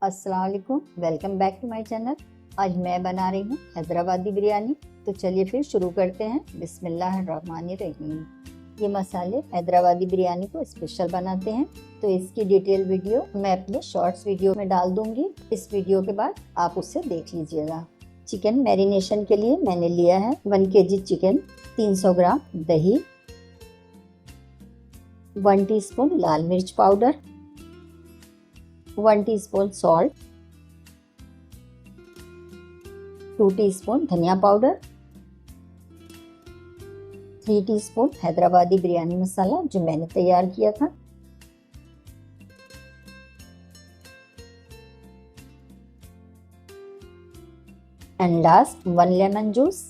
अस्सलाम वालेकुम, welcome back to my channel. आज मैं बना रही हूँ हैदराबादी बिरयानी। तो चलिए फिर शुरू करते हैं। बिस्मिल्लाहिर्रहमानिर्रहीम। ये मसाले हैदराबादी बिरयानी को स्पेशल बनाते हैं, तो इसकी डिटेल वीडियो मैं अपने शॉर्ट्स वीडियो में डाल दूंगी। इस वीडियो के बाद आप उसे देख लीजिएगा। चिकन मैरिनेशन के लिए मैंने लिया है 1 kg चिकन, 300 ग्राम दही, 1 टीस्पून लाल मिर्च पाउडर, 1 टीस्पून सॉल्ट, 2 टीस्पून धनिया पाउडर, 3 टीस्पून हैदराबादी बिरयानी मसाला जो मैंने तैयार किया था, एंड लास्ट 1 लेमन जूस।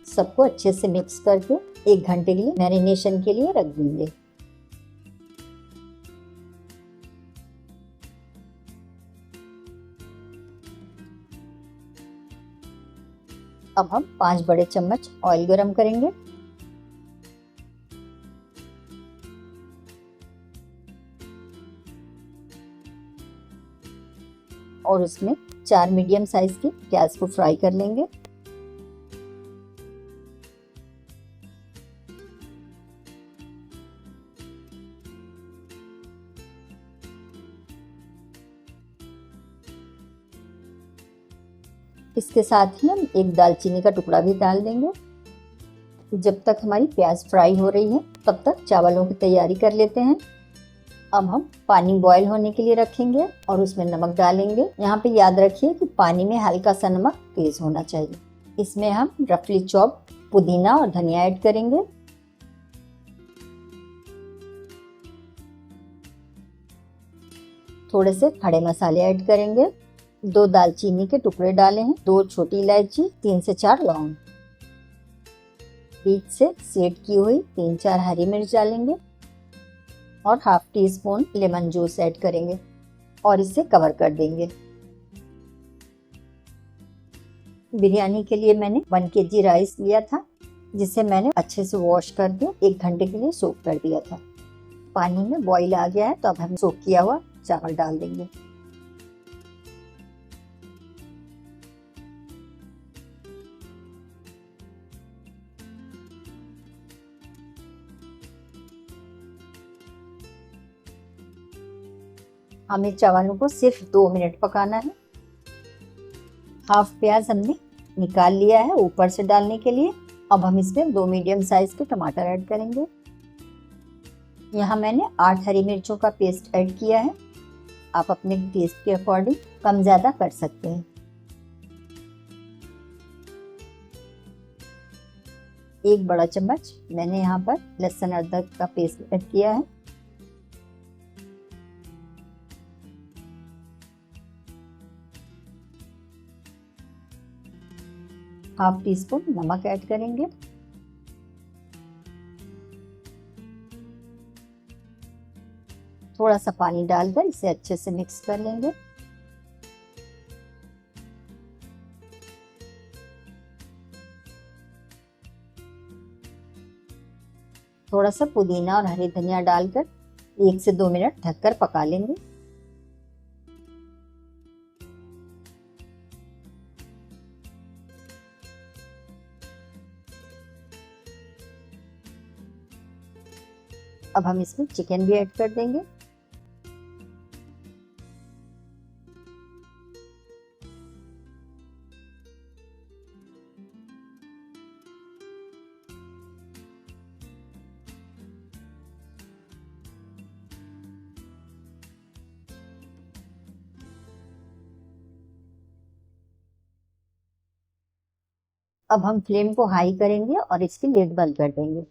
सबको अच्छे से मिक्स करके 1 घंटे के लिए मैरिनेशन के लिए रख देंगे। अब हम 5 बड़े चम्मच ऑयल गरम करेंगे। और उसमें 4 मीडियम साइज की प्याज को फ्राई कर लेंगे। इसके साथ ही हम एक दालचीनी का टुकड़ा भी डाल देंगे। जब तक हमारी प्याज फ्राई हो रही है तब तक चावलों की तैयारी कर लेते हैं। अब हम पानी बॉईल होने के लिए रखेंगे और उसमें नमक डालेंगे। यहाँ पे याद रखिए कि पानी में हल्का सा नमक तेज होना चाहिए। इसमें हम रफली चॉप पुदीना और धनिया ऐड करेंगे। थोड़े से खड़े मसाले ऐड करेंगे। 2 दालचीनी के टुकड़े डाले हैं, 2 छोटी इलायची, 3 से 4 लौंग, बीच से सेट की हुई 3-4 हरी मिर्च डालेंगे और ½ टीस्पून लेमन जूस ऐड करेंगे और इसे कवर कर देंगे। बिरयानी के लिए मैंने 1 kg राइस लिया था, जिसे मैंने अच्छे से वॉश करके 1 घंटे के लिए सोक कर दिया था। पानी में बॉईल आ गया है, तो अब हम सोक किया हुआ चावल डाल देंगे। हमें चावलों को सिर्फ 2 मिनट पकाना है। हाफ प्याज हमने निकाल लिया है ऊपर से डालने के लिए। अब हम इसमें 2 मीडियम साइज के टमाटर ऐड करेंगे। यहाँ मैंने 8 हरी मिर्चों का पेस्ट ऐड किया है। आप अपने टेस्ट के अकॉर्डिंग कम ज़्यादा कर सकते हैं। 1 बड़ा चम्मच मैंने यहाँ पर लहसुन अदरक का पेस्ट ऐड किया है। ½ टीस्पून नमक ऐड करेंगे। थोड़ा सा पानी डालकर इसे अच्छे से मिक्स कर लेंगे। थोड़ा सा पुदीना और हरी धनिया डालकर 1 से 2 मिनट ढककर पका लेंगे। अब हम इसमें चिकन भी ऐड कर देंगे। अब हम फ्लेम को हाई करेंगे और इसकी लिड बंद कर देंगे।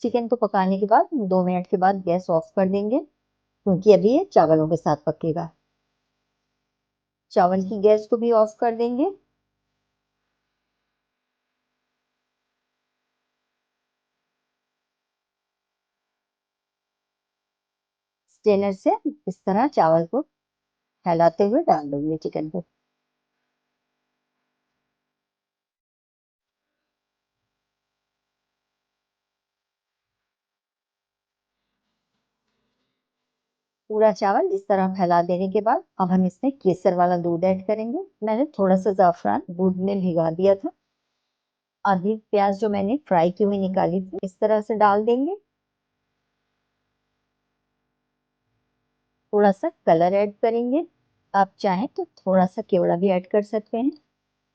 चिकन को पकाने के बाद 2 मिनट के बाद गैस ऑफ कर देंगे, क्योंकि अभी ये चावलों के साथ पकेगा। चावल की गैस को भी ऑफ कर देंगे। स्ट्रेनर से इस तरह चावल को फैलाते हुए डाल देंगे चिकन को। पूरा चावल इस तरह फैला देने के बाद अब हम इसमें केसर वाला दूध ऐड करेंगे। मैंने थोड़ा सा ज़ाफ़रान दूध में भिगा दिया था। आधी प्याज जो मैंने फ्राई की हुई निकाली थी इस तरह से डाल देंगे। थोड़ा सा कलर ऐड करेंगे। आप चाहें तो थोड़ा सा केवड़ा भी ऐड कर सकते हैं,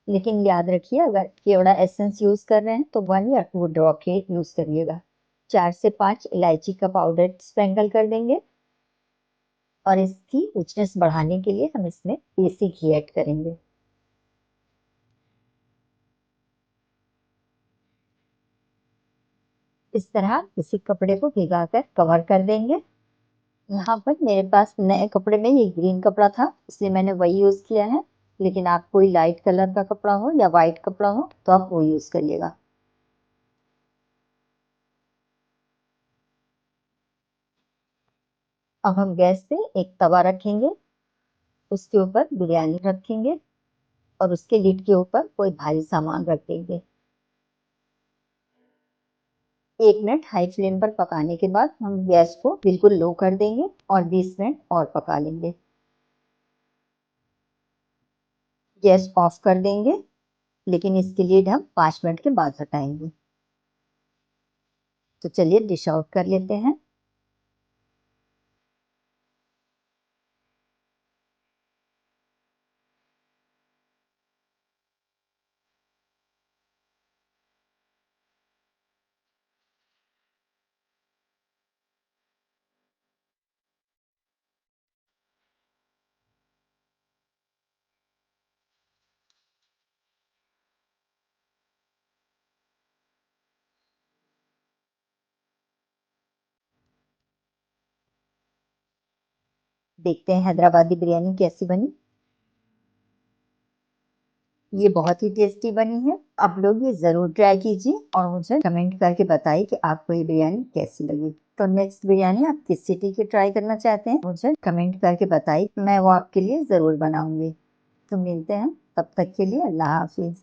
लेकिन याद रखिए अगर केवड़ा एसेंस यूज कर रहे हैं तो 1 या 2 ड्रॉप ही यूज करिएगा। 4 से 5 इलायची का पाउडर स्प्रिंकल कर देंगे और इसकी रिचनेस बढ़ाने के लिए हम इसमें देसी घी ऐड करेंगे। इस तरह किसी कपड़े को भिगाकर कवर कर देंगे। यहाँ पर मेरे पास नए कपड़े में ये ग्रीन कपड़ा था इसलिए मैंने वही यूज किया है, लेकिन आप कोई लाइट कलर का कपड़ा हो या वाइट कपड़ा हो तो आप वो यूज करिएगा। अब हम गैस पे एक तवा रखेंगे, उसके ऊपर बिरयानी रखेंगे और उसके लिड के ऊपर कोई भारी सामान रख देंगे। 1 मिनट हाई फ्लेम पर पकाने के बाद हम गैस को बिल्कुल लो कर देंगे और 20 मिनट और पका लेंगे। गैस ऑफ कर देंगे, लेकिन इसकी लीड हम 5 मिनट के बाद हटाएंगे। तो चलिए डिश आउट कर लेते हैं। देखते हैं हैदराबादी बिरयानी कैसी बनी। ये बहुत ही टेस्टी बनी है। आप लोग ये जरूर ट्राई कीजिए और मुझे कमेंट करके बताइए कि आपको ये बिरयानी कैसी लगी। तो नेक्स्ट बिरयानी आप किस सिटी की ट्राई करना चाहते हैं मुझे कमेंट करके बताइए, मैं वो आपके लिए जरूर बनाऊंगी। तो मिलते हैं, तब तक के लिए अल्लाह हाफिज।